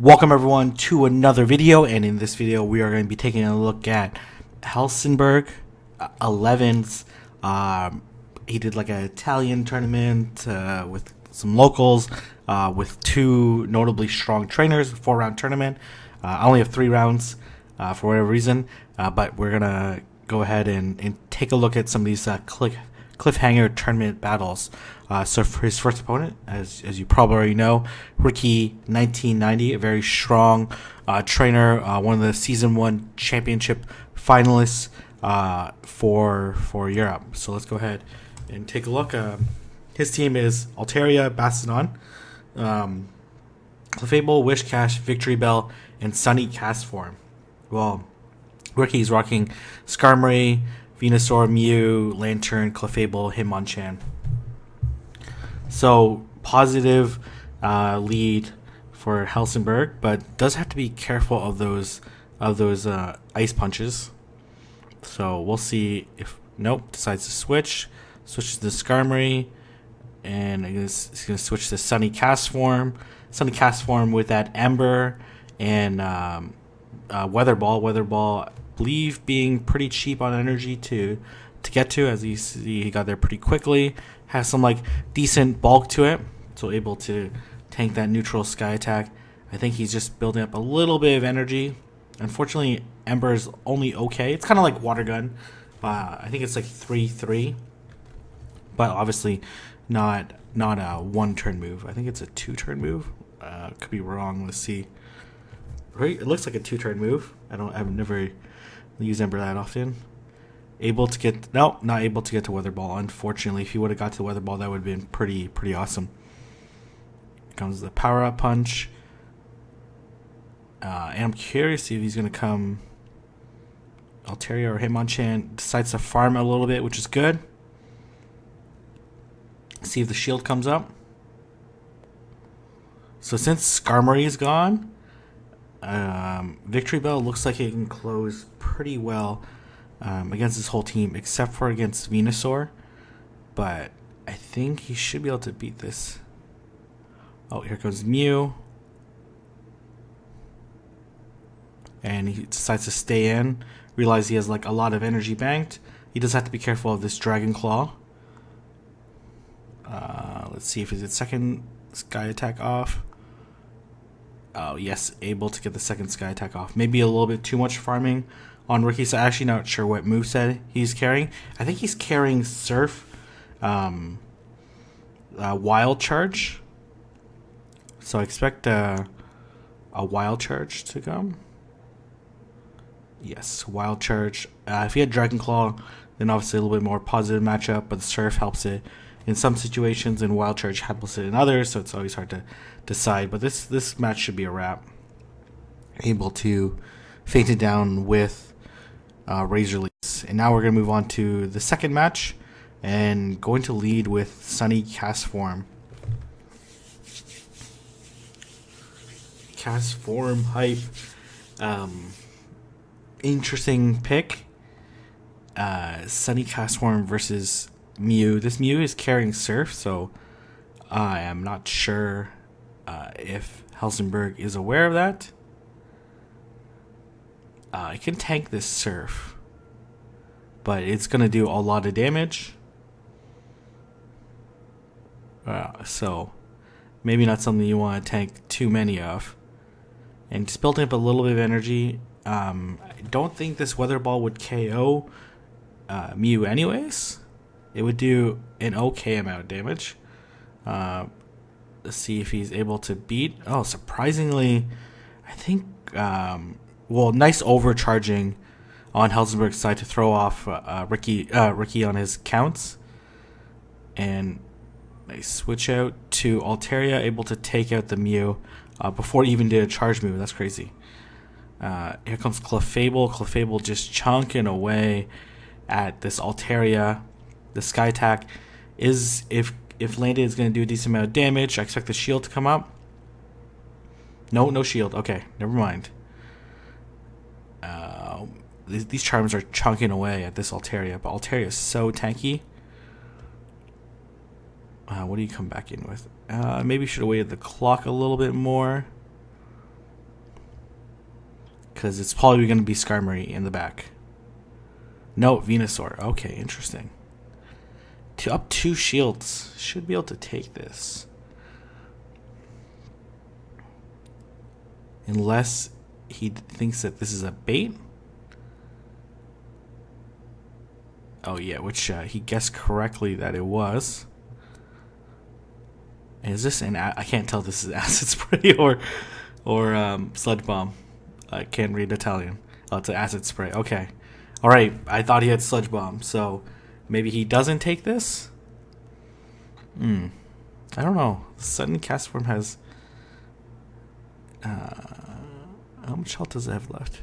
Welcome everyone to another video, and in this video we are going to be taking a look at Helsenberg11's. He did like an Italian tournament with some locals, with two notably strong trainers, 4-round tournament. I only have 3 rounds for whatever reason, but we're gonna go ahead and take a look at some of these Cliffhanger tournament battles. So for his first opponent, as you probably already know, Ricky1990, a very strong trainer, one of the Season 1 championship finalists for Europe. So let's go ahead and take a look. His team is Altaria, Bastion, Clefable, Wishcash, Victory Bell, and Sunny Castform. Well, Ricky's rocking Skarmory, Venusaur, Mew, Lantern, Clefable, Hitmonchan. So positive lead for Helsenberg, but does have to be careful of those ice punches. So we'll see if decides to switches to Skarmory, and he's gonna switch to Sunny Castform. Sunny Castform with that Ember and Weather Ball. Weather Ball, I believe, being pretty cheap on energy to get to, as you see he got there pretty quickly. Has some like decent bulk to it, so able to tank that neutral sky attack. I think he's just building up a little bit of energy. Unfortunately, Ember is only okay. It's kind of like Water Gun. I think it's like 3/3, but obviously not a 1-turn move. I think it's a 2-turn move. Could be wrong. Let's see. Right, it looks like a 2-turn move. I've never used Ember that often. Able to get not able to get to Weather Ball. Unfortunately, if he would have got to the Weather Ball, that would have been pretty awesome. Here comes the Power Up Punch, and I'm curious if he's gonna come Altaria or Hitmonchan. Decides to farm a little bit, which is good. See if the shield comes up. So since Skarmory is gone, Victory Bell looks like it can close pretty well against his whole team, except for against Venusaur. But I think he should be able to beat this. Oh, here comes Mew. And he decides to stay in. Realize he has like a lot of energy banked. He does have to be careful of this Dragon Claw. Let's see if he's at second Sky Attack off. Oh, yes, able to get the second Sky Attack off. Maybe a little bit too much farming on Ricky, so actually not sure what moveset he's carrying. I think he's carrying Surf, Wild Charge. So I expect a Wild Charge to come. Yes, Wild Charge. If he had Dragon Claw, then obviously a little bit more positive matchup, but the Surf helps it in some situations, and Wild Charge helps it in others, so it's always hard to decide. But this match should be a wrap. Able to feint it down with Razor Leaves. And now we're going to move on to the second match, and going to lead with Sunny Castform. Castform hype. Interesting pick. Sunny Castform versus Mew. This Mew is carrying Surf, so I am not sure if Helsenberg is aware of that. I can tank this Surf, but it's going to do a lot of damage. So maybe not something you want to tank too many of. And just building up a little bit of energy. I don't think this Weather Ball would KO Mew anyways. It would do an okay amount of damage. Let's see if he's able to beat. Oh, surprisingly, I think... nice overcharging on Helsenberg's side to throw off Ricky on his counts. And they switch out to Altaria, able to take out the Mew before he even did a charge move. That's crazy. Here comes Clefable. Clefable just chunking away at this Altaria. The Sky Attack is, if landed, is going to do a decent amount of damage. I expect the shield to come up. No shield. Okay, never mind. These charms are chunking away at this Altaria, but Altaria is so tanky. What do you come back in with? Maybe should have waited the clock a little bit more. because it's probably going to be Skarmory in the back. No, Venusaur. Okay, interesting. Up 2 shields. Should be able to take this. Unless he thinks that this is a bait. Oh yeah, which he guessed correctly that it was. And is this an... I can't tell if this is acid spray or sludge bomb. I can't read Italian. Oh, it's an acid spray. Okay. Alright, I thought he had sludge bomb, so maybe he doesn't take this? I don't know. The sudden Castform has... how much health does it have left?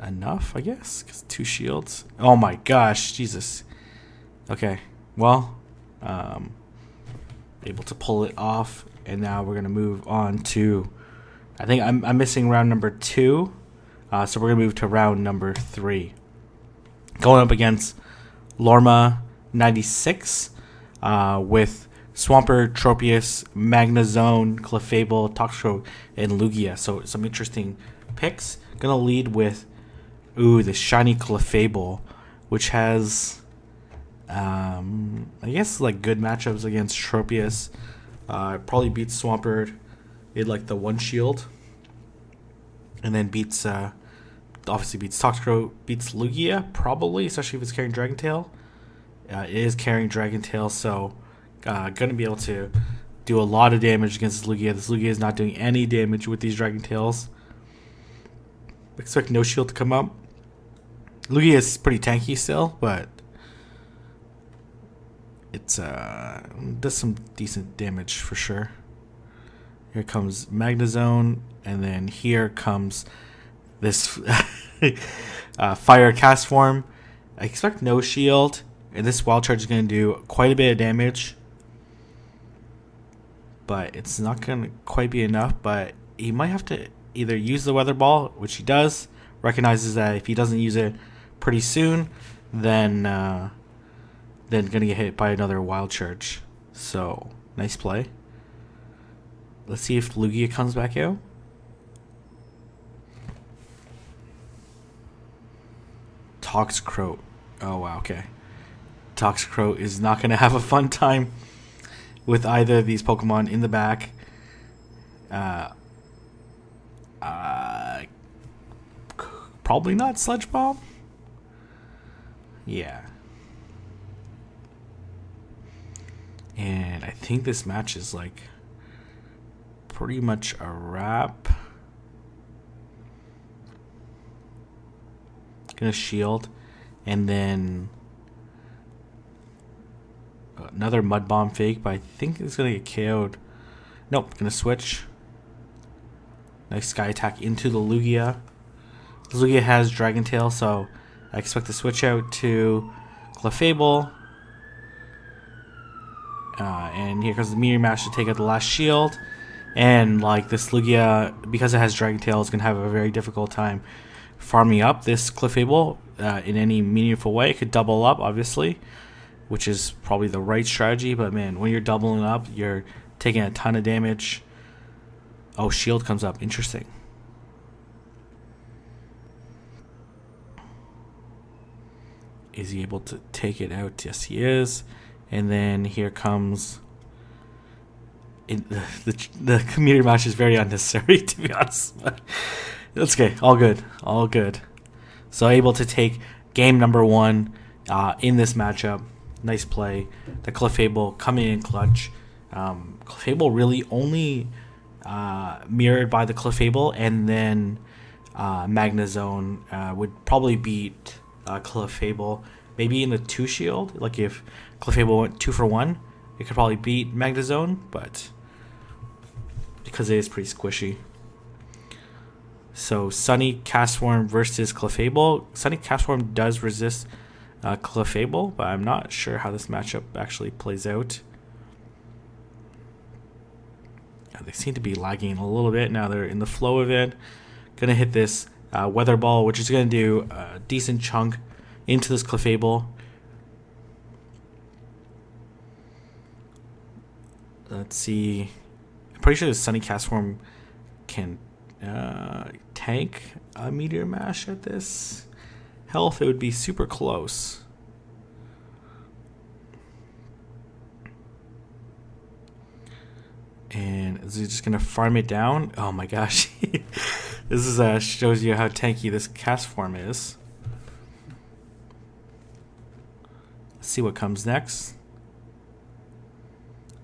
Enough, I guess, because 2 shields. Oh my gosh, Jesus. Okay, well, able to pull it off, and now we're gonna move on to. I think I'm missing round number 2, so we're gonna move to round number 3. Going up against Lorma 96 with Swampert, Tropius, Magnezone, Clefable, Toxicroak, and Lugia. So some interesting picks. Gonna lead with the shiny Clefable, which has I guess like good matchups against Tropius. Probably beats Swampert in like the 1 shield, and then beats obviously beats Toxicroak, beats Lugia probably, especially if it's carrying Dragon Tail. It is carrying Dragon Tail, so gonna be able to do a lot of damage against this Lugia. This Lugia is not doing any damage with these Dragon Tails. Expect no shield to come up. Lugia is pretty tanky still, but it's does some decent damage for sure. Here comes Magnezone, and then here comes this Fire Castform. I expect no shield, and this Wild Charge is going to do quite a bit of damage, but it's not going to quite be enough. But he might have to either use the Weather Ball, which he does, recognizes that if he doesn't use it pretty soon, then gonna get hit by another Wild Charge. So nice play. Let's see if Lugia comes back out. Toxicroak. Oh wow, okay. Toxicroak is not gonna have a fun time with either of these Pokemon in the back. Probably not Sludge Bomb. Yeah. And I think this match is like pretty much a wrap. Gonna shield, and then another Mud Bomb fake, but I think it's gonna get KO'd. Nope, gonna switch. Nice Sky Attack into the Lugia. The Lugia has Dragon Tail, so I expect to switch out to Clefable. And here comes the Meteor Mash to take out the last shield. And like this Lugia, because it has Dragon Tail, is going to have a very difficult time farming up this Clefable in any meaningful way. It could double up, obviously, which is probably the right strategy. But man, when you're doubling up, you're taking a ton of damage. Oh, shield comes up. Interesting. Is he able to take it out? Yes, he is. And then here comes... The Meteor Mash is very unnecessary, to be honest. But that's okay. All good. All good. So able to take game number 1 in this matchup. Nice play. The Clefable coming in clutch. Clefable really only mirrored by the Clefable, and then Magnezone would probably beat Clefable. Maybe in the 2 shield. Like if Clefable went 2 for 1, it could probably beat Magnezone, but because it is pretty squishy. So Sunny Castform versus Clefable. Sunny Castform does resist Clefable, but I'm not sure how this matchup actually plays out. They seem to be lagging a little bit. Now they're in the flow of it. Gonna hit this Weather Ball, which is gonna do a decent chunk into this Clefable. Let's see. I'm pretty sure the Sunny Castform can tank a Meteor Mash at this health. It would be super close. And is he just gonna farm it down? Oh my gosh. This is shows you how tanky this Castform is. Let's see what comes next.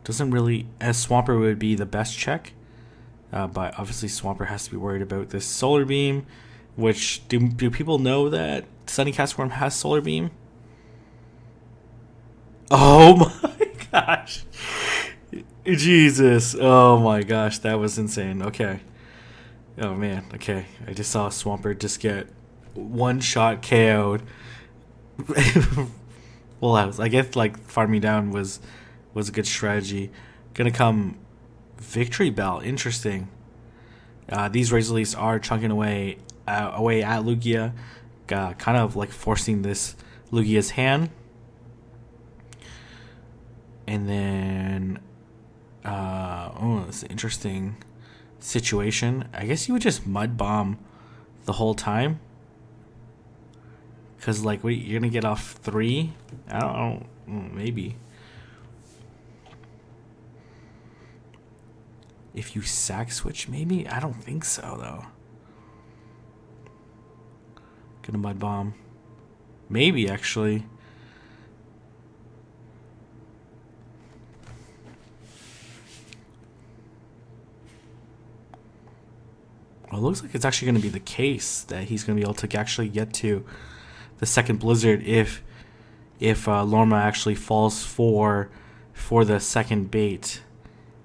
Doesn't really, as Swampert would be the best check, but obviously Swampert has to be worried about this Solar Beam, which do people know that Sunny Castform has Solar Beam? Oh my gosh. Jesus. Oh my gosh, that was insane. Okay. Oh man, okay. I just saw Swampert just get one shot KO'd. Well, I guess like farming down was a good strategy. Gonna come Victory Bell. Interesting. These Razor Leafs are chunking away at Lugia, kind of like forcing this Lugia's hand. And then, it's an interesting situation. I guess you would just Mud Bomb the whole time. Because, like, wait, you're going to get off 3? I don't maybe. If you sack switch, maybe? I don't think so, though. Gonna Mud Bomb. Maybe, actually. Well, it looks like it's actually going to be the case that he's going to be able to actually get to the second Blizzard if Lorma actually falls for the second bait,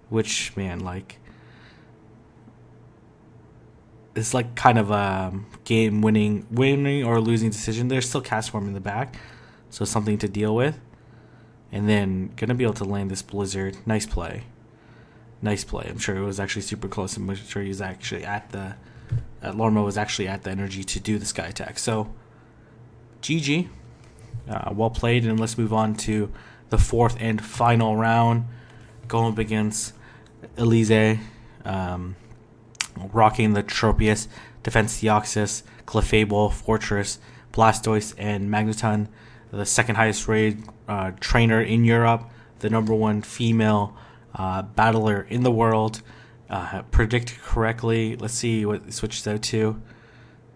which, man, like, it's like kind of a game winning or losing decision. There's still Castform in the back, so something to deal with. And then gonna be able to land this Blizzard. Nice play. I'm sure it was actually super close. I'm sure he was actually Lorma was actually at the energy to do the Sky Attack. So, GG. Well played, and let's move on to the fourth and final round. Going up against Elise, rocking the Tropius, Defense Deoxys, Clefable, Fortress, Blastoise, and Magneton. The second highest rated trainer in Europe, the #1 female battler in the world. Predicted correctly. Let's see what it switches out to.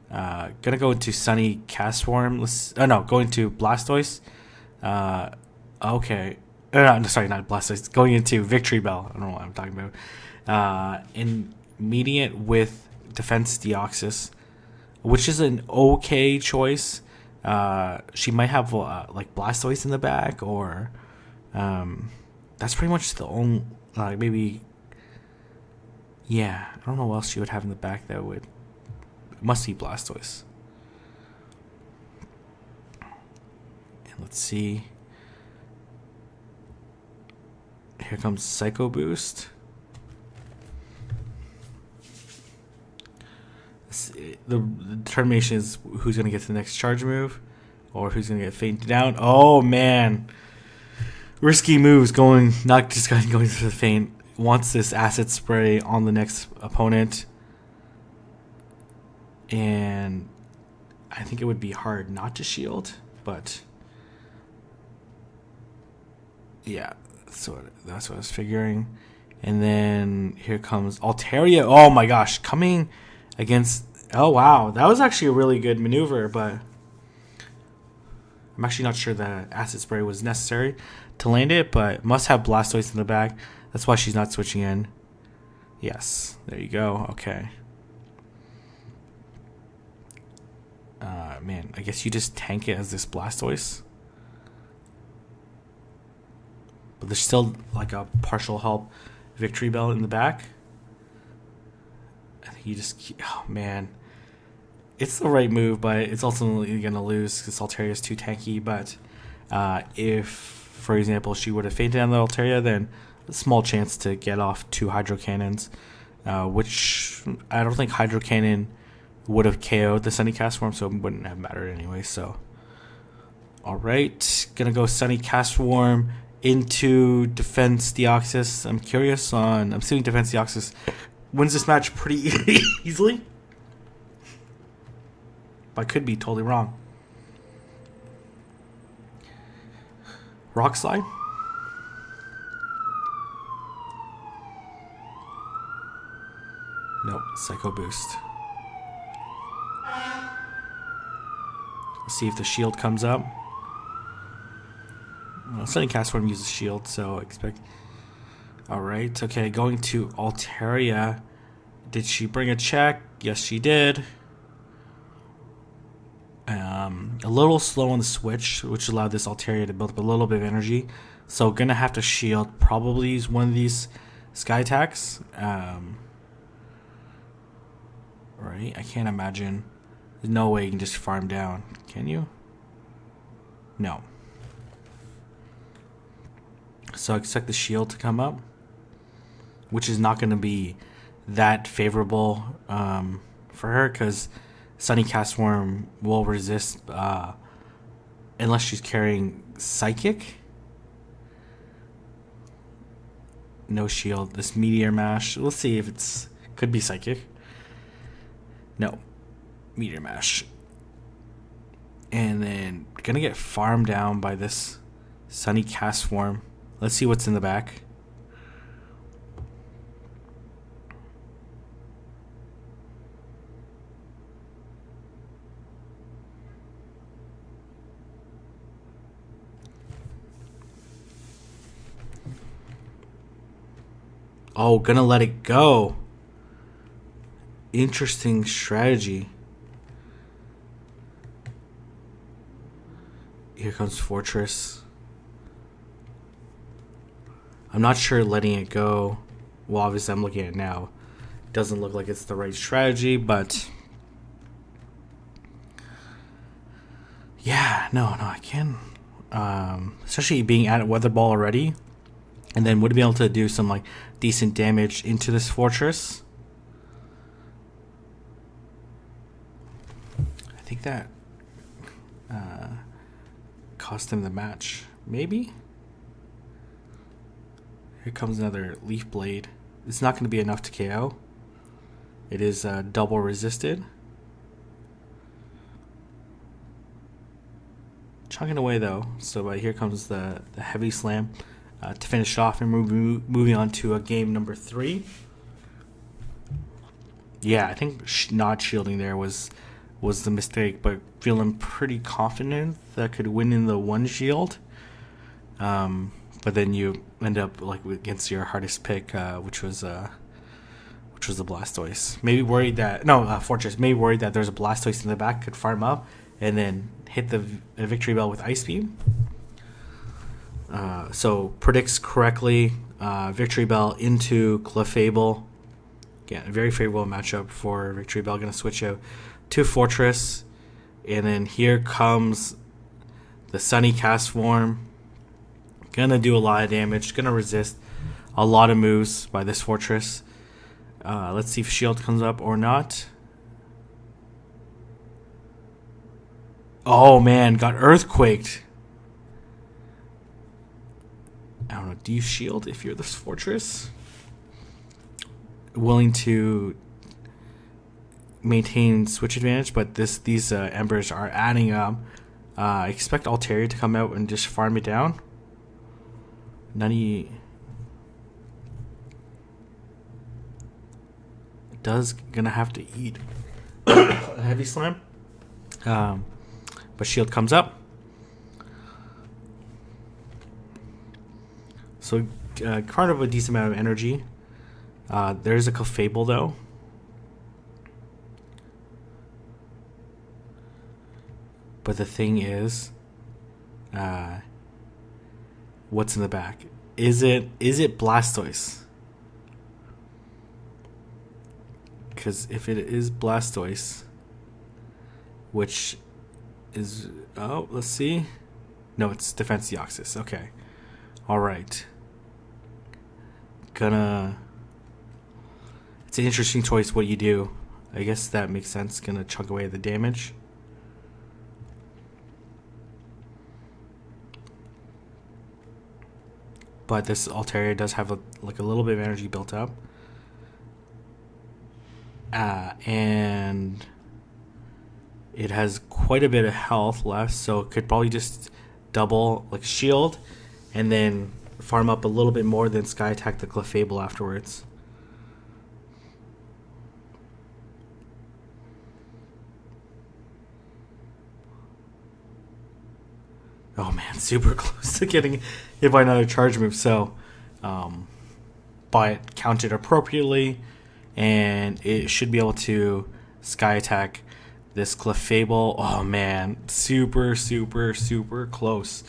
Gonna go into Sunny Castform. Going to Blastoise. Okay. Sorry, not Blastoise. Going into Victory Bell. I don't know what I'm talking about. Immediate with Defense Deoxys, which is an okay choice. She might have like Blastoise in the back, or that's pretty much the only maybe. Yeah, I don't know what else she would have in the back that would. Must be Blastoise. And let's see. Here comes Psycho Boost. The determination is who's going to get to the next charge move, or who's going to get fainted down. Oh man, risky moves not just going to the feint. Wants this acid spray on the next opponent, and I think it would be hard not to shield, but yeah, so that's what I was figuring. And then here comes Altaria. Oh my gosh, coming against. Oh wow, that was actually a really good maneuver, but I'm actually not sure that acid spray was necessary to land it, but must have Blastoise in the back. That's why she's not switching in. Yes, there you go. Okay. Man, I guess you just tank it as this Blastoise. But there's still like a partial help Victory Bell in the back. I think you just oh man. It's the right move, but it's ultimately going to lose because Altaria is too tanky. But if, for example, she would have fainted on the Altaria, then a small chance to get off 2 Hydro Cannons, which I don't think Hydro Cannon would have KO'd the Sunny Castform, so it wouldn't have mattered anyway. So, all right, gonna go Sunny Castform into Defense Deoxys. I'm assuming Defense Deoxys wins this match pretty easily. But I could be totally wrong. Rock Slide. Nope, Psycho Boost. Let's see if the shield comes up. Well, Sunny Castform uses shield, so expect. Alright, okay, going to Altaria. Did she bring a check? Yes, she did. A little slow on the switch, which allowed this Altaria to build up a little bit of energy. So gonna have to shield. Probably use one of these sky attacks. Right, I can't imagine. There's no way you can just farm down. Can you? No. So expect the shield to come up, which is not going to be that favorable for her because Sunny Castform will resist unless she's carrying Psychic. No shield. This Meteor Mash. We'll see if it's could be Psychic. No. Meteor Mash. And then gonna get farmed down by this Sunny Castform. Let's see what's in the back. Oh, gonna let it go. Interesting strategy. Here comes Fortress. I'm not sure letting it go. Well, obviously I'm looking at it now. It doesn't look like it's the right strategy, but yeah, no, I can. Especially being at Weather Ball already, and then would be able to do some like decent damage into this Fortress. I think that cost him the match, maybe. Here comes another Leaf Blade. It's not going to be enough to KO. It is double resisted. Chunking away though. So here comes the Heavy Slam to finish off, and moving on to game number 3. Yeah, I think not shielding there was the mistake, but feeling pretty confident that could win in the one shield. But then you end up like against your hardest pick, which was the Blastoise. Maybe worried that Fortress. Maybe worried that there's a Blastoise in the back, could farm up and then hit the Victory Bell with Ice Beam. So predicts correctly. Victory Bell into Clefable. Again, a very favorable matchup for Victory Bell. Going to switch out to Fortress, and then here comes the Sunny Castform. Gonna do a lot of damage. Gonna resist a lot of moves by this Fortress. Let's see if shield comes up or not. Oh man, got earthquaked. I don't know. Do you shield if you're this Fortress? Willing to maintain switch advantage, but these embers are adding up. Expect Altaria to come out and just farm it down. Nutty does gonna have to eat a Heavy Slam, but shield comes up. So kind of a decent amount of energy. There's a Clefable though. But the thing is, what's in the back? Is it Blastoise? Because if it is Blastoise, which is let's see. No, it's Defense Deoxys. Okay, all right. It's an interesting choice. What you do? I guess that makes sense. Gonna chunk away the damage. But this Altaria does have a little bit of energy built up. And it has quite a bit of health left, so it could probably just double like shield and then farm up a little bit more than Sky Attack the Clefable afterwards. Oh man, super close to getting hit by another charge move. So, but counted appropriately, and it should be able to Sky Attack this Clefable. Oh man, super close.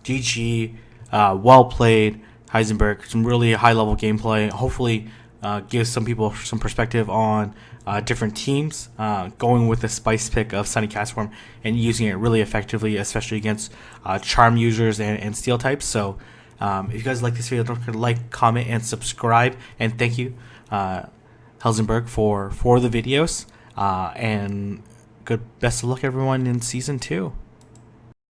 GG, well played, Heisenberg. Some really high level gameplay. Hopefully, gives some people some perspective on different teams. Going with the spice pick of Sunny Castform and using it really effectively, especially against charm users and steel types. So, if you guys like this video, don't forget to like, comment, and subscribe. And thank you, Helsenberg, for the videos. And best of luck, everyone, in season 2.